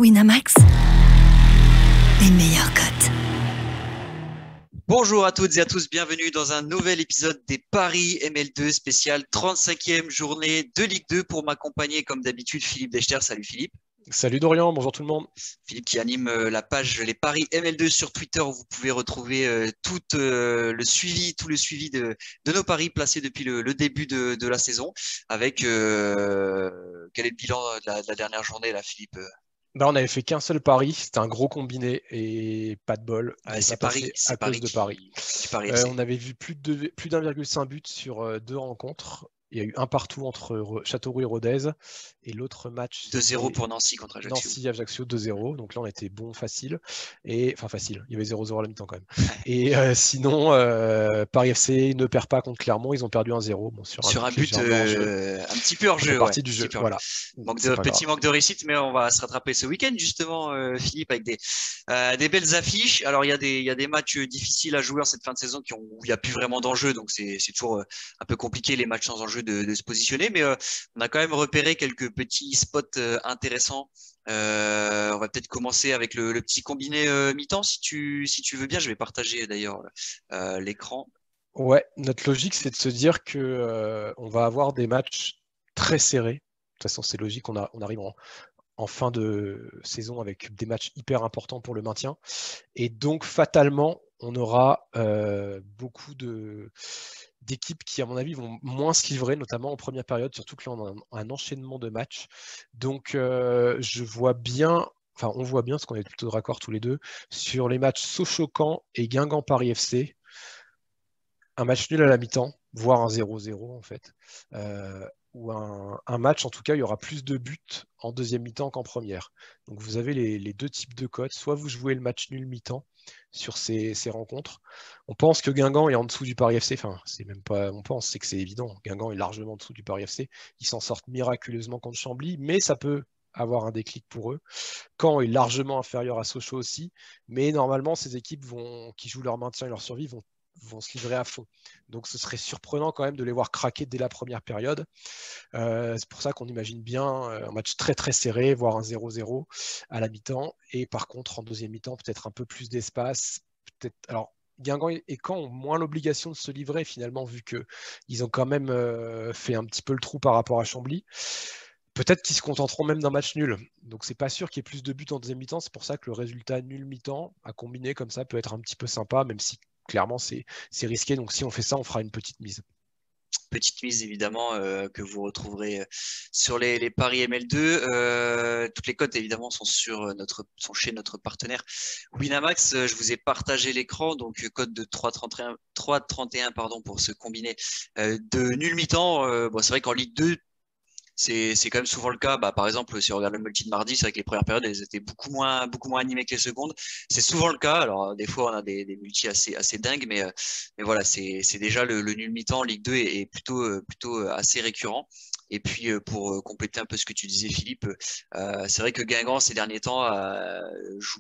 Winamax, les meilleurs cotes. Bonjour à toutes et à tous, bienvenue dans un nouvel épisode des Paris ML2 spécial 35e journée de Ligue 2 pour m'accompagner comme d'habitude Philippe Dechter. Salut Philippe. Salut Dorian, bonjour tout le monde. Philippe qui anime la page Les Paris ML2 sur Twitter où vous pouvez retrouver tout le suivi de nos paris placés depuis le début de la saison avec quel est le bilan de la dernière journée là Philippe? On n'avait fait qu'un seul pari, c'était un gros combiné et pas de bol, on n'est C'est pas Paris, passé c'est à Paris cause de Paris. qui parie FC. On avait vu plus d'1,5 but sur deux rencontres. Il y a eu un partout entre Châteauroux et Rodez et l'autre match 2-0 pour Nancy contre Ajaccio. Nancy-Ajaccio 2-0, donc là on était bon, facile. Enfin facile, il y avait 0-0 à la mi-temps quand même. Et sinon, Paris FC ne perd pas contre Clermont, ils ont perdu 1-0. Bon, sur un but un petit peu hors jeu. Partie du jeu, voilà. Petit manque de réussite, mais on va se rattraper ce week-end justement, Philippe, avec des belles affiches. Alors il y a des matchs difficiles à jouer en cette fin de saison où il n'y a plus vraiment d'enjeu, donc c'est toujours un peu compliqué les matchs sans enjeu de se positionner, mais on a quand même repéré quelques petits spots intéressants. On va peut-être commencer avec le petit combiné mi-temps si tu veux bien. Je vais partager d'ailleurs l'écran. Ouais, notre logique, c'est de se dire que on va avoir des matchs très serrés. De toute façon, c'est logique, on arrive en fin de saison avec des matchs hyper importants pour le maintien. Et donc, fatalement, on aura beaucoup d'équipes qui, à mon avis, vont moins se livrer, notamment en première période, surtout que là, on a un enchaînement de matchs. Donc, on voit bien, parce qu'on est plutôt raccord tous les deux, sur les matchs Sochaux-Caen et Guingamp-Paris FC. Un match nul à la mi-temps, voire un 0-0 en fait. Ou un match, en tout cas, il y aura plus de buts en deuxième mi-temps qu'en première. Donc vous avez les deux types de cotes. Soit vous jouez le match nul mi-temps sur ces rencontres. On pense que Guingamp est en dessous du Paris FC. Enfin, c'est même pas on pense, c'est que c'est évident. Guingamp est largement en dessous du Paris FC. Ils s'en sortent miraculeusement contre Chambly, mais ça peut avoir un déclic pour eux. Caen est largement inférieur à Sochaux aussi, mais normalement, ces équipes qui jouent leur maintien et leur survie vont se livrer à fond. Donc ce serait surprenant quand même de les voir craquer dès la première période. C'est pour ça qu'on imagine bien un match très très serré, voire un 0-0 à la mi-temps. Et par contre, en deuxième mi-temps, peut-être un peu plus d'espace. Alors, Guingamp et Caen ont moins l'obligation de se livrer finalement, vu qu'ils ont quand même fait un petit peu le trou par rapport à Chambly. Peut-être qu'ils se contenteront même d'un match nul. Donc c'est pas sûr qu'il y ait plus de buts en deuxième mi-temps. C'est pour ça que le résultat nul mi-temps à combiner comme ça peut être un petit peu sympa, même si clairement c'est risqué. Donc si on fait ça, on fera une petite mise. Petite mise évidemment que vous retrouverez sur les paris ML2. Toutes les cotes évidemment sont chez notre partenaire Winamax. Je vous ai partagé l'écran, donc code de 3,31 pardon pour se combiner de nul mi-temps. C'est vrai qu'en Ligue 2 c'est quand même souvent le cas. Par exemple, si on regarde le multi de mardi, c'est vrai que les premières périodes, elles étaient beaucoup moins animées que les secondes. C'est souvent le cas. Alors, des fois, on a des multis assez dingues, mais voilà, c'est déjà le nul mi-temps en Ligue 2 est plutôt assez récurrent. Et puis, pour compléter un peu ce que tu disais, Philippe, c'est vrai que Guingamp, ces derniers temps, joue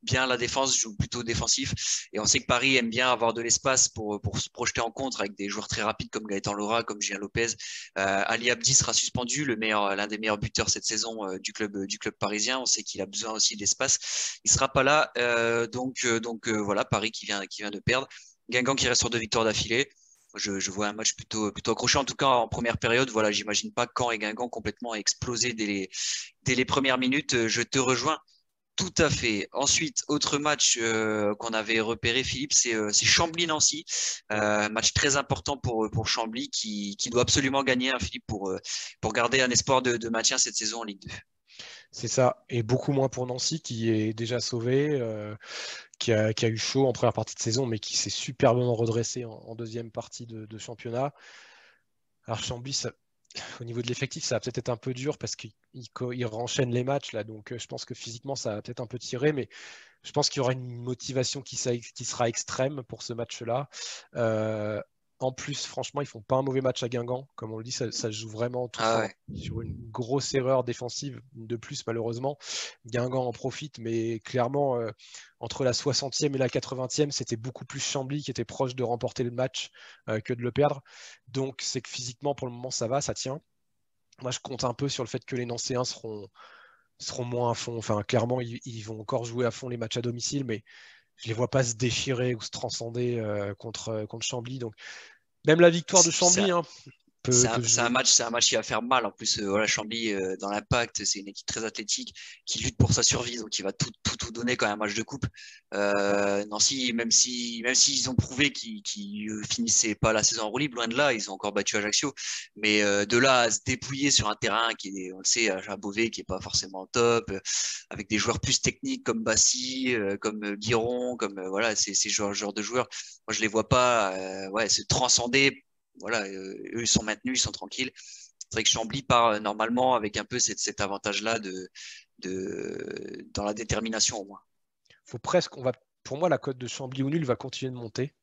bien la défense, joue plutôt défensif. Et on sait que Paris aime bien avoir de l'espace pour se projeter en contre avec des joueurs très rapides comme Gaëtan Laura, comme Julien Lopez. Ali Abdi sera suspendu, l'un des meilleurs buteurs cette saison du club parisien. On sait qu'il a besoin aussi d'espace. Il sera pas là. Donc voilà, Paris qui vient de perdre. Guingamp qui reste sur 2 victoires d'affilée. Je vois un match plutôt accroché. En tout cas, en première période, voilà, j'imagine pas Caen et Guingamp complètement exploser dès les premières minutes. Je te rejoins. Tout à fait. Ensuite, autre match qu'on avait repéré, Philippe, c'est Chambly-Nancy. Match très important pour Chambly qui doit absolument gagner, hein, Philippe, pour garder un espoir de maintien cette saison en Ligue 2. C'est ça, et beaucoup moins pour Nancy qui est déjà sauvé, qui a eu chaud en première partie de saison, mais qui s'est superbement redressé en deuxième partie de championnat. Alors Chambly, au niveau de l'effectif, ça va peut-être être un peu dur parce qu'il renchaîne les matchs là, donc je pense que physiquement ça va peut-être un peu tirer, mais je pense qu'il y aura une motivation qui sera extrême pour ce match-là. En plus, franchement, ils font pas un mauvais match à Guingamp. Comme on le dit, ça se joue vraiment tout sur une grosse erreur défensive de plus, malheureusement. Guingamp en profite, mais clairement, entre la 60e et la 80e, c'était beaucoup plus Chambly qui était proche de remporter le match que de le perdre. Donc, c'est que physiquement, pour le moment, ça va, ça tient. Moi, je compte un peu sur le fait que les Nancéens seront seront moins à fond. Enfin, clairement, ils vont encore jouer à fond les matchs à domicile, mais je les vois pas se déchirer ou se transcender contre Chambly. Donc, même la victoire de C'est Chambly peut c'est jouer. un match qui va faire mal. En plus, voilà, Chambly, dans l'impact, c'est une équipe très athlétique qui lutte pour sa survie, donc il va tout donner quand même un match de coupe. Nancy, même s'ils ont prouvé qu'ils finissaient pas la saison en roue libre, loin de là, ils ont encore battu Ajaccio. Mais de là à se dépouiller sur un terrain qui est, on le sait, à Beauvais, qui est pas forcément top, avec des joueurs plus techniques comme Bassi, comme Guiron, comme voilà, ces genres de joueurs, moi je les vois pas, ouais, se transcender. Voilà, eux ils sont maintenus, ils sont tranquilles. C'est vrai que Chambly part normalement avec un peu cet avantage-là dans la détermination au moins. Faut presque, pour moi, la cote de Chambly ou nul va continuer de monter.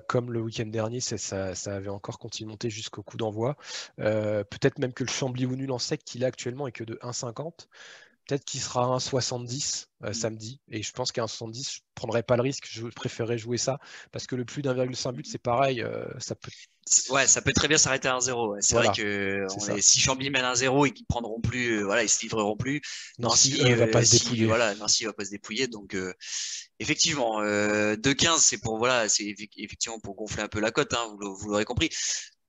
Comme le week-end dernier, ça avait encore continué de monter jusqu'au coup d'envoi. Peut-être même que le Chambly ou nul en sec qu'il a actuellement est que de 1,50. Peut-être qu'il sera à 1,70 samedi. Et je pense qu'à 1,70, je ne prendrais pas le risque. Je préférerais jouer ça. Parce que le plus d'1,5 but, c'est pareil. Ça peut... Ouais, ça peut très bien s'arrêter à 1-0. Ouais. C'est Voilà, vrai que c'est si Chambly mène 1-0 et qu'ils prendront plus, voilà, ils se livreront plus. Nancy va pas se dépouiller. Voilà, Nancy va pas se dépouiller. Donc effectivement, 2,15 c'est pour voilà, c'est effectivement pour gonfler un peu la cote. Hein, vous l'aurez compris.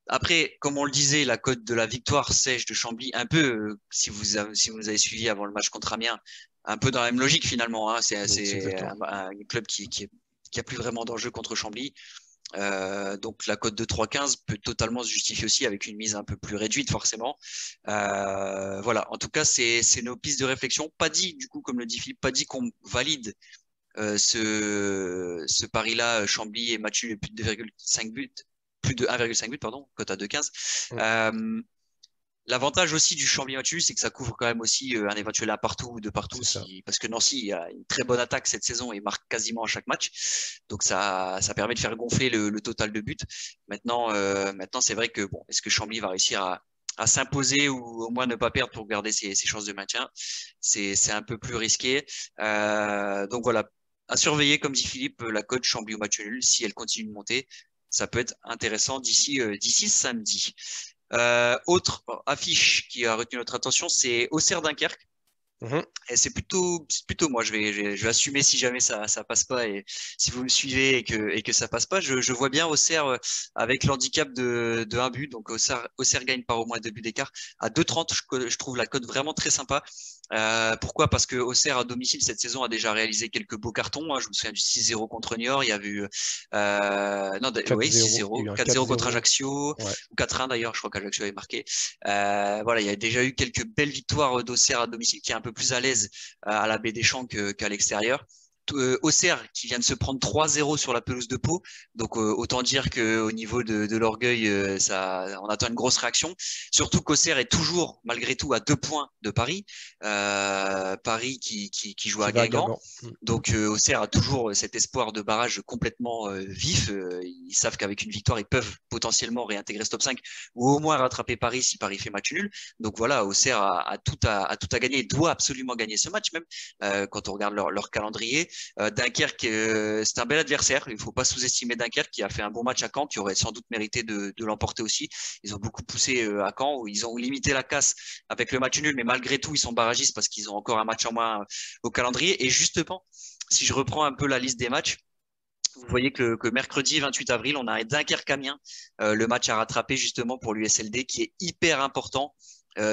Après, comme on le disait, la cote de la victoire sèche de Chambly, un peu, si vous avez suivi avant le match contre Amiens, un peu dans la même logique finalement. Hein, c'est un club qui a plus vraiment d'enjeu contre Chambly. Donc la cote de 3,15 peut totalement se justifier aussi avec une mise un peu plus réduite forcément. Voilà, en tout cas c'est nos pistes de réflexion. Pas dit du coup, comme le dit Philippe, pas dit qu'on valide ce pari-là, Chambly et Mathieu plus de 2,5 buts, plus de 1,5 but, pardon, cote à 2,15. L'avantage aussi du Chambly-Mathieu, c'est que ça couvre quand même aussi un éventuel un partout ou deux partout, parce que Nancy a une très bonne attaque cette saison et marque quasiment à chaque match. Donc ça permet de faire gonfler le total de buts. Maintenant, c'est vrai que bon, est-ce que Chambly va réussir à s'imposer ou au moins ne pas perdre pour garder ses chances de maintien? C'est un peu plus risqué. Donc voilà, à surveiller, comme dit Philippe, la cote Chambly ou match nul, si elle continue de monter, ça peut être intéressant d'ici samedi. Autre affiche qui a retenu notre attention, c'est Auxerre Dunkerque. Et c'est plutôt moi. Je vais assumer si jamais ça passe pas, et si vous me suivez et que ça passe pas, je vois bien Auxerre avec l'handicap de 1 but. Donc Auxerre gagne par au moins 2 buts d'écart à 2,30. Je trouve la cote vraiment très sympa. Pourquoi? Parce que Auxerre à domicile cette saison a déjà réalisé quelques beaux cartons. Hein. Je me souviens du 6-0 contre Niort. Il y a eu oui, 6-0, 4-0 contre Ajaccio, ouais. Ou 4-1 d'ailleurs. Je crois qu'Ajaccio avait marqué. Voilà, il y a déjà eu quelques belles victoires d'Auxerre à domicile, qui est un peu plus à l'aise à la Baie des Champs qu'à l'extérieur. Auxerre qui vient de se prendre 3-0 sur la pelouse de Pau, donc autant dire qu'au niveau de l'orgueil, on attend une grosse réaction, surtout qu'Auxerre est toujours malgré tout à 2 points de Paris, Paris qui joue à Guingamp. Donc Auxerre a toujours cet espoir de barrage complètement vif. Ils savent qu'avec une victoire ils peuvent potentiellement réintégrer ce top 5 ou au moins rattraper Paris si Paris fait match nul. Donc voilà, Auxerre a tout à gagner, doit absolument gagner ce match même, quand on regarde leur calendrier. Dunkerque, c'est un bel adversaire. Il ne faut pas sous-estimer Dunkerque, qui a fait un bon match à Caen, qui aurait sans doute mérité de l'emporter aussi. Ils ont beaucoup poussé à Caen, où ils ont limité la casse avec le match nul, mais malgré tout, ils sont barragistes parce qu'ils ont encore un match en moins au calendrier. Et justement, si je reprends un peu la liste des matchs, vous voyez que mercredi 28 avril, on a un Dunkerque-Amiens, le match à rattraper justement pour l'USLD, qui est hyper important.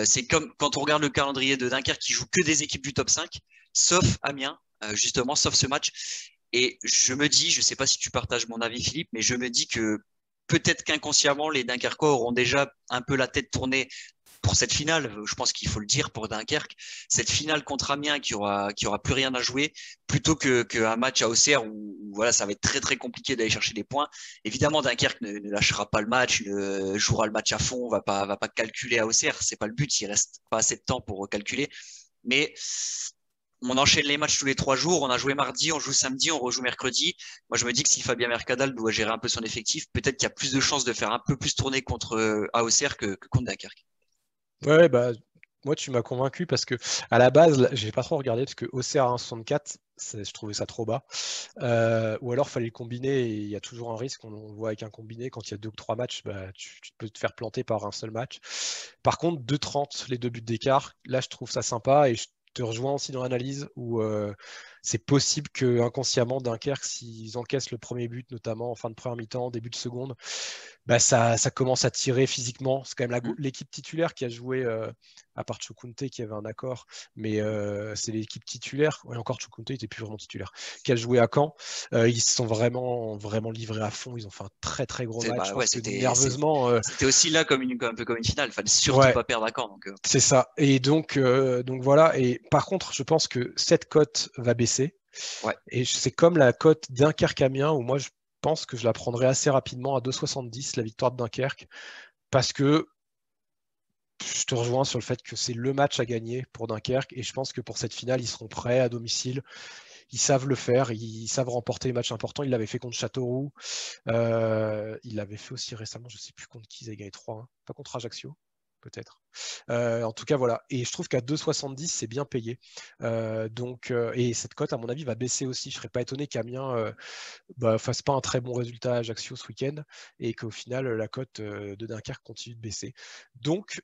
C'est comme quand on regarde le calendrier de Dunkerque, qui joue que des équipes du top 5, sauf Amiens, justement, sauf ce match. Et je me dis, je ne sais pas si tu partages mon avis, Philippe, mais je me dis que peut-être qu'inconsciemment, les Dunkerquois auront déjà un peu la tête tournée pour cette finale. Je pense qu'il faut le dire pour Dunkerque, cette finale contre Amiens qui aura plus rien à jouer, plutôt qu'un match à Auxerre où voilà, ça va être très très compliqué d'aller chercher des points. Évidemment, Dunkerque ne lâchera pas le match, jouera le match à fond, va pas calculer à Auxerre, c'est pas le but, il reste pas assez de temps pour calculer. Mais on enchaîne les matchs tous les 3 jours. On a joué mardi, on joue samedi, on rejoue mercredi. Moi, je me dis que si Fabien Mercadal doit gérer un peu son effectif, peut-être qu'il y a plus de chances de faire un peu plus tourner contre Auxerre que contre Dunkerque. Ouais, bah, moi, tu m'as convaincu parce que à la base, j'ai pas trop regardé parce que Auxerre à 1,64, je trouvais ça trop bas. Ou alors, fallait le combiner et il y a toujours un risque. On le voit avec un combiné, quand il y a 2 ou 3 matchs, bah, tu peux te faire planter par un seul match. Par contre, 2,30, les 2 buts d'écart, là, je trouve ça sympa et te rejoins aussi dans l'analyse où c'est possible que inconsciemment Dunkerque, s'ils encaissent le premier but, notamment en fin de première mi-temps, début de seconde, bah ça commence à tirer physiquement. C'est quand même l'équipe titulaire qui a joué, à part Chukwunte qui avait un accord, mais c'est l'équipe titulaire, et encore Chukwunte n'était plus vraiment titulaire, qui a joué à Caen. Ils se sont vraiment livrés à fond. Ils ont fait un très très gros match. Nerveusement, c'était aussi là un peu comme une finale. Il fallait surtout pas perdre à Caen. Donc, c'est ça. Et donc voilà. Et par contre, je pense que cette cote va baisser. Ouais. Et c'est comme la cote Dunkerque-Amiens où moi je pense que je la prendrai assez rapidement à 2,70 la victoire de Dunkerque, parce que je te rejoins sur le fait que c'est le match à gagner pour Dunkerque, et je pense que pour cette finale, ils seront prêts à domicile. Ils savent le faire, ils savent remporter les matchs importants. Ils l'avaient fait contre Châteauroux. Ils l'avaient fait aussi récemment, je ne sais plus contre qui ils avaient gagné 3-1. Pas contre Ajaccio, peut-être. En tout cas, voilà. Et je trouve qu'à 2,70, c'est bien payé. Et cette cote, à mon avis, va baisser aussi. Je ne serais pas étonné qu'Amiens fasse pas un très bon résultat à Ajaccio ce week-end, et qu'au final, la cote de Dunkerque continue de baisser. Donc,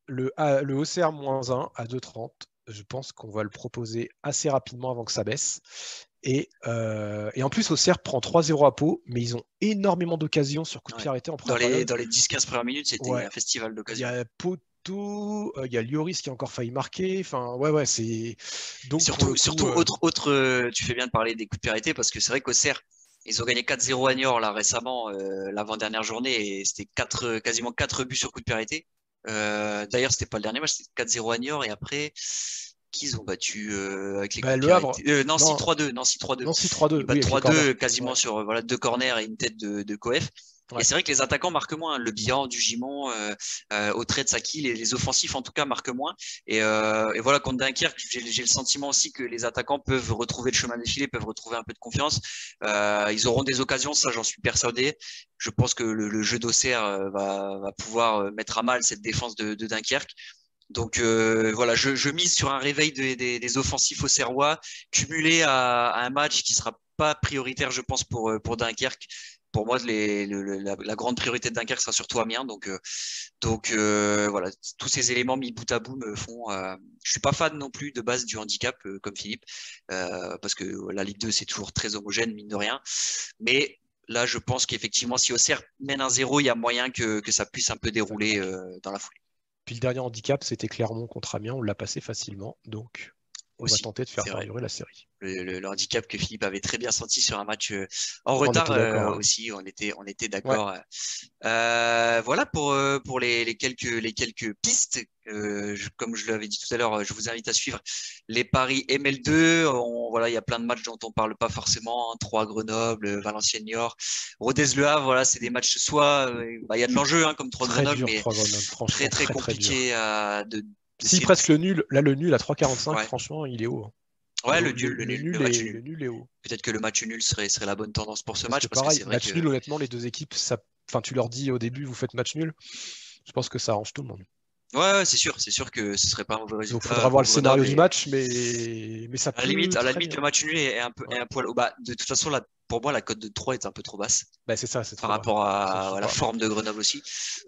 le OCR -1 à 2,30, je pense qu'on va le proposer assez rapidement avant que ça baisse. Et en plus, Auxerre prend 3-0 à Pau, mais ils ont énormément d'occasions sur coup de pied arrêté en première période. Dans les 10-15 premières minutes, c'était un festival d'occasions. Il y a Poto, il y a Lloris qui a encore failli marquer. Enfin, c'est. Donc, surtout, tu fais bien de parler des coups de pied arrêtés, parce que c'est vrai qu'Auxerre, ils ont gagné 4-0 à Niort là récemment, l'avant-dernière journée, et c'était quasiment 4 buts sur coup de pied arrêté. D'ailleurs, c'était pas le dernier match, c'était 4-0 à Niort, et après, qu'ils ont battu avec les coups de pied arrêtés. Nancy 3-2. Nancy 3-2. Ils battent 3-2 quasiment sur 2 corners et une tête de Coef. Ouais. Et c'est vrai que les attaquants marquent moins. Le Bihan, du Gimon, Autrey, Tsaki, les offensifs en tout cas marquent moins. Et voilà, contre Dunkerque, j'ai le sentiment aussi que les attaquants peuvent retrouver le chemin défilé, peuvent retrouver un peu de confiance. Ils auront des occasions, ça j'en suis persuadé. Je pense que le jeu d'Auxerre va pouvoir mettre à mal cette défense de Dunkerque. Donc voilà, je mise sur un réveil des offensifs auxerrois, cumulé à un match qui sera pas prioritaire, je pense, pour Dunkerque. Pour moi, la grande priorité de Dunkerque sera surtout Amiens. Donc voilà, tous ces éléments mis bout à bout me font. Je suis pas fan non plus de base du handicap comme Philippe, parce que la Ligue 2 c'est toujours très homogène mine de rien. Mais là, je pense qu'effectivement, si Auxerre mène 1-0, il y a moyen que ça puisse un peu dérouler dans la foulée. Puis le dernier handicap, c'était Clermont contre Amiens. On l'a passé facilement, donc on va tenter de faire perdurer la série. Le handicap que Philippe avait très bien senti sur un match en retard aussi, on était d'accord. Ouais. Voilà pour les quelques pistes. Comme je l'avais dit tout à l'heure, je vous invite à suivre les paris ML2. Voilà, il y a plein de matchs dont on parle pas forcément. 3 Grenoble, Valenciennes, Niort, Rodez Le Havre. Voilà, c'est des matchs soit il y a de l'enjeu comme 3 Grenoble, mais très compliqué de si presque le nul, là le nul à 3,45, franchement, il est haut. Ouais, le nul est haut. Peut-être que le match nul serait la bonne tendance pour ce match. Pareil, match nul, honnêtement, les deux équipes, tu leur dis au début, vous faites match nul. Je pense que ça arrange tout le monde. Ouais, c'est sûr que ce serait pas un mauvais résultat. Donc, il faudra voir le scénario du match, mais ça peut. À la limite, le match nul est un poil. De toute façon, là, pour moi, la cote de 3 est un peu trop basse. C'est ça, c'est par rapport à la forme de Grenoble aussi.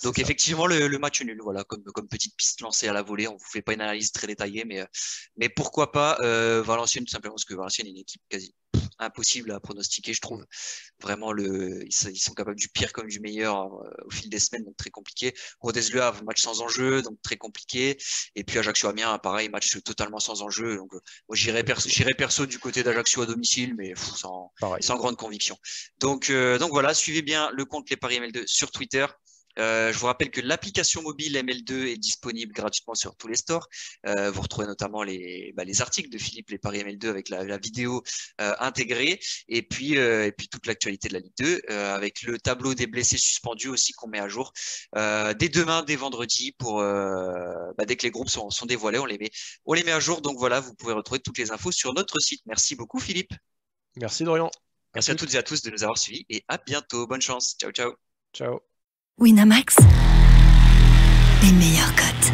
Donc, effectivement, le match nul, voilà, comme petite piste lancée à la volée. On vous fait pas une analyse très détaillée, mais pourquoi pas Valenciennes, tout simplement, parce que Valenciennes est une équipe quasi impossible à pronostiquer, je trouve. Vraiment, ils sont capables du pire comme du meilleur au fil des semaines, donc très compliqué. Rodez Le Havre, match sans enjeu, donc très compliqué. Et puis Ajaccio Amiens, pareil, match totalement sans enjeu. Donc, moi, j'irais perso du côté d'Ajaccio à domicile, mais sans grande conviction. Donc voilà, suivez bien le compte Les Paris ML2 sur Twitter. Je vous rappelle que l'application mobile ML2 est disponible gratuitement sur tous les stores. Vous retrouvez notamment les articles de Philippe, les Paris ML2 avec la vidéo intégrée, et puis toute l'actualité de la Ligue 2 avec le tableau des blessés suspendus aussi qu'on met à jour dès demain, dès vendredi, pour dès que les groupes sont dévoilés, on les met à jour. Donc voilà, vous pouvez retrouver toutes les infos sur notre site. Merci beaucoup Philippe. Merci Dorian. Merci à toutes et à tous de nous avoir suivis, et à bientôt. Bonne chance. Ciao. Ciao. Winamax, les meilleures cotes.